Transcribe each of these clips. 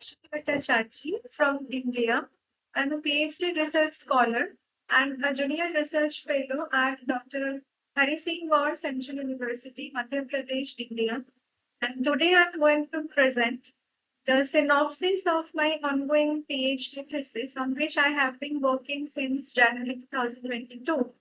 Bhaswati Bhattacharjee from India. I'm a PhD research scholar and a junior research fellow at Dr. Harisingh Gour Central University, Madhya Pradesh, India. And today I'm going to present the synopsis of my ongoing PhD thesis on which I have been working since January 2022.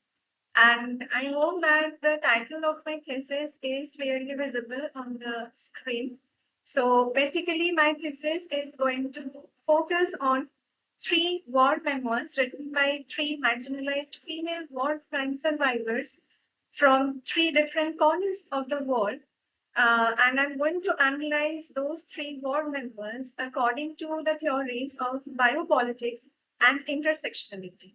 And I hope that the title of my thesis is clearly visible on the screen. So basically, my thesis is going to focus on three war memoirs written by three marginalized female war crime survivors from three different corners of the world. And I'm going to analyze those three war memoirs according to the theories of biopolitics and intersectionality.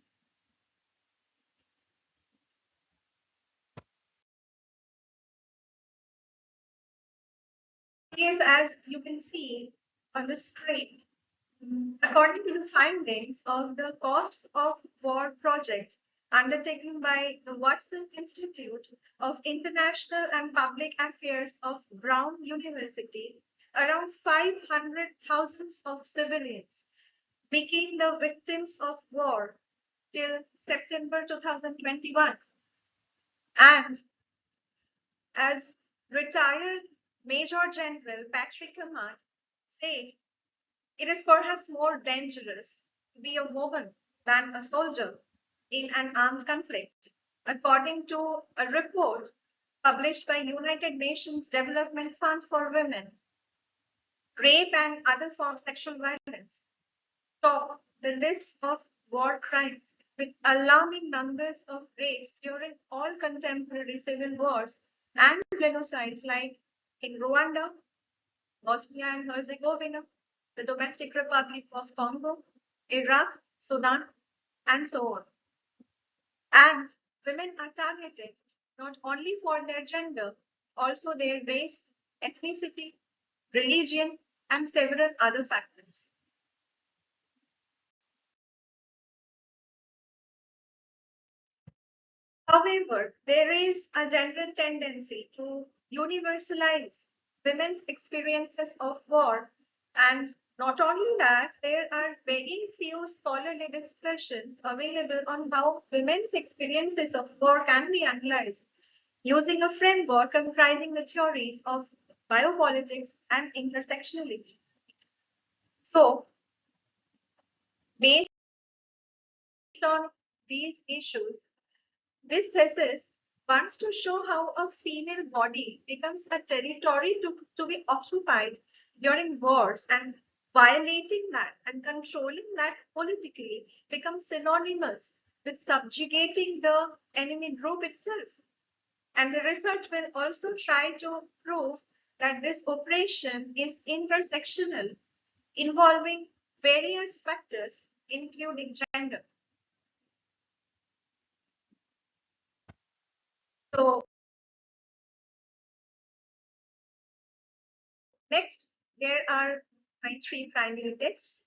Yes, as you can see on the screen, according to the findings of the Costs of War project undertaken by the Watson Institute of International and Public Affairs of Brown University, around 500,000 of civilians became the victims of war till September 2021. And as retired Major General Patrick Kamat said, it is perhaps more dangerous to be a woman than a soldier in an armed conflict, according to a report published by United Nations Development Fund for Women. Rape and other forms of sexual violence top the list of war crimes, with alarming numbers of rapes during all contemporary civil wars and genocides like in Rwanda, Bosnia and Herzegovina, the Domestic Republic of Congo, Iraq, Sudan, and so on. And women are targeted not only for their gender, also their race, ethnicity, religion, and several other factors. However, there is a general tendency to universalize women's experiences of war, and not only that, there are very few scholarly discussions available on how women's experiences of war can be analyzed using a framework comprising the theories of biopolitics and intersectionality. So, based on these issues, this thesis wants to show how a female body becomes a territory to be occupied during wars, and violating that and controlling that politically becomes synonymous with subjugating the enemy group itself. And the research will also try to prove that this operation is intersectional, involving various factors, including gender. So next, there are my three primary texts.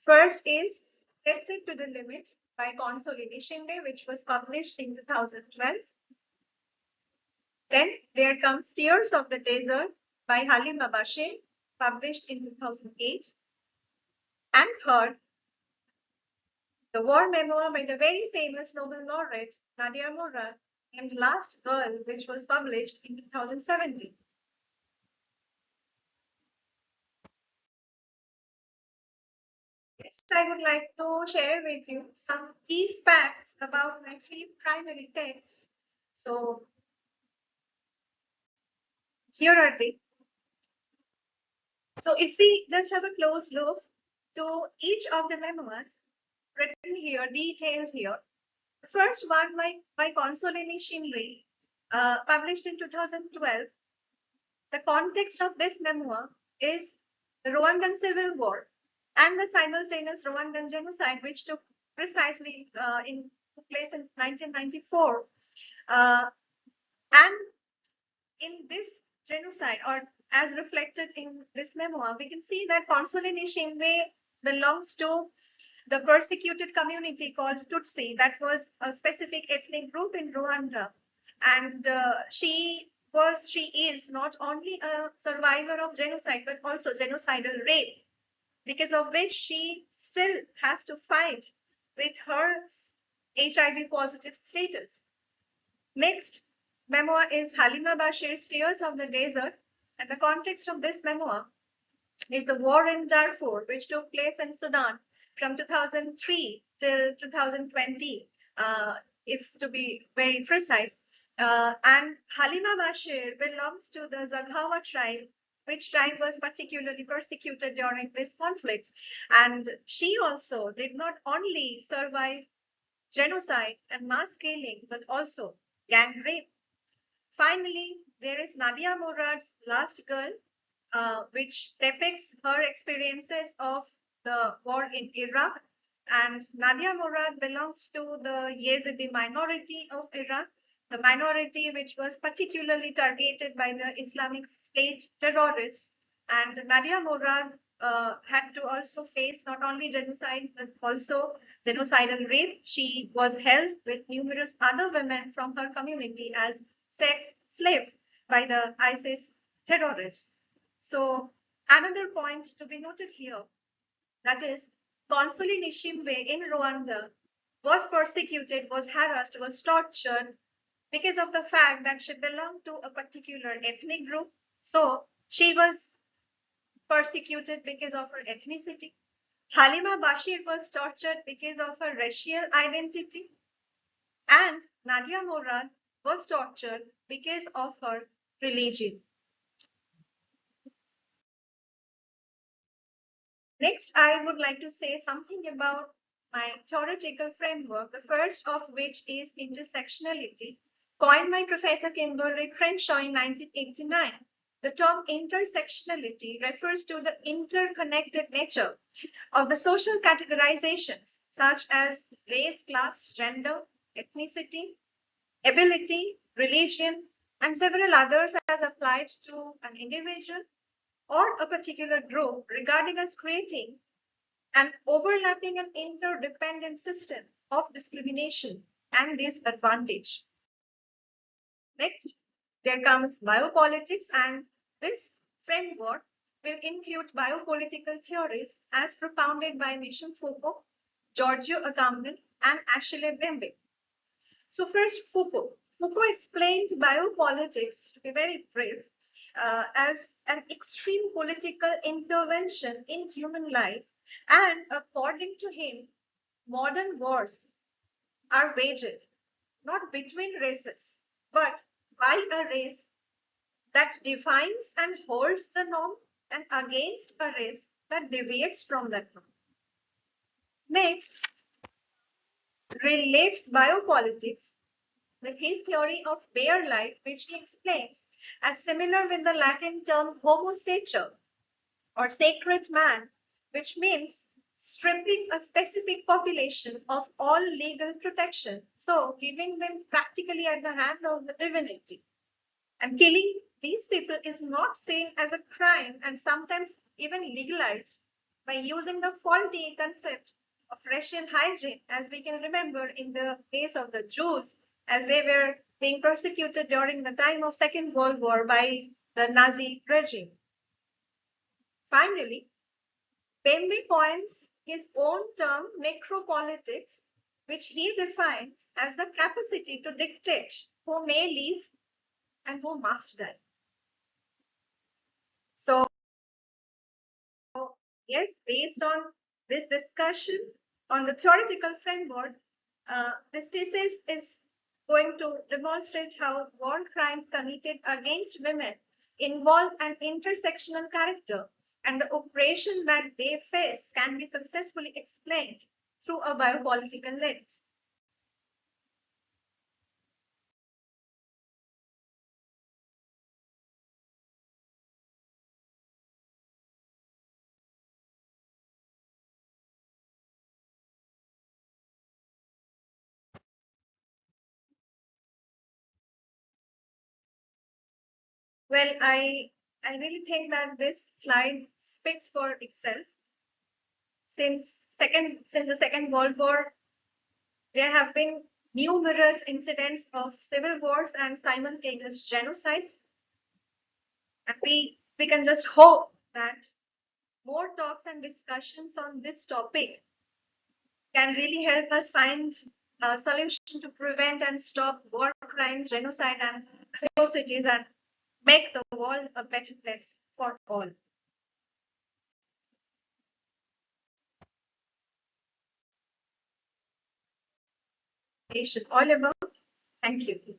First is Tested to the Limit by Consolini Shinde, which was published in 2012. Then there comes Tears of the Desert by Halima Bashir, published in 2008. And third, the war memoir by the very famous Nobel laureate Nadia Murad, named Last Girl, which was published in 2017. Next, I would like to share with you some key facts about my three primary texts. So here are they. So if we just have a close look to each of the memoirs written here, detailed here. The first one by Consolini Shinde, published in 2012. The context of this memoir is the Rwandan Civil War and the simultaneous Rwandan genocide, which took precisely took place in 1994. And in this genocide, or as reflected in this memoir, we can see that Consolini Shinde belongs to the persecuted community called Tutsi, that was a specific ethnic group in Rwanda. And she she is not only a survivor of genocide but also genocidal rape, because of which she still has to fight with her HIV positive status. Next memoir is Halima Bashir's Tears of the Desert, and the context of this memoir is the war in Darfur, which took place in Sudan from 2003 till 2020, if to be very precise. And Halima Bashir belongs to the Zaghawa tribe, which tribe was particularly persecuted during this conflict. And she also did not only survive genocide and mass killing, but also gang rape. Finally, there is Nadia Murad's Last Girl, which depicts her experiences of the war in Iraq. And Nadia Murad belongs to the Yazidi minority of Iraq, the minority which was particularly targeted by the Islamic State terrorists. And Nadia Murad had to also face not only genocide but also genocidal rape. She was held with numerous other women from her community as sex slaves by the ISIS terrorists. So another point to be noted here, that is Consoli Nishimbe in Rwanda was persecuted, was harassed, was tortured because of the fact that she belonged to a particular ethnic group. So she was persecuted because of her ethnicity. Halima Bashir was tortured because of her racial identity. And Nadia Murad was tortured because of her religion. Next, I would like to say something about my theoretical framework, the first of which is intersectionality, coined by Professor Kimberly Crenshaw in 1989. The term intersectionality refers to the interconnected nature of the social categorizations such as race, class, gender, ethnicity, ability, religion, and several others as applied to an individual or a particular group, regarded as creating an overlapping and interdependent system of discrimination and disadvantage. Next, there comes biopolitics, and this framework will include biopolitical theories as propounded by Michel Foucault, Giorgio Agamben, and Achille Mbembe. So first, Foucault. Foucault explained biopolitics, to be very brief, as an extreme political intervention in human life. And according to him, modern wars are waged not between races, but by a race that defines and holds the norm and against a race that deviates from that norm. Next, relates biopolitics with his theory of bare life, which he explains as similar with the Latin term homo sacer, or sacred man, which means stripping a specific population of all legal protection, so giving them practically at the hand of the divinity. And killing these people is not seen as a crime and sometimes even legalized by using the faulty concept of racial hygiene, as we can remember in the case of the Jews, as they were being persecuted during the time of Second World War by the Nazi regime. Finally, Mbembe coins his own term necropolitics, which he defines as the capacity to dictate who may live and who must die. So, yes, based on this discussion on the theoretical framework, this thesis is going to demonstrate how war crimes committed against women involve an intersectional character, and the oppression that they face can be successfully explained through a biopolitical lens. Well, I really think that this slide speaks for itself. Since the Second World War, there have been numerous incidents of civil wars and simultaneous genocides. And we can just hope that more talks and discussions on this topic can really help us find a solution to prevent and stop war crimes, genocide, and atrocities, and make the world a better place for all. We should all about. Thank you.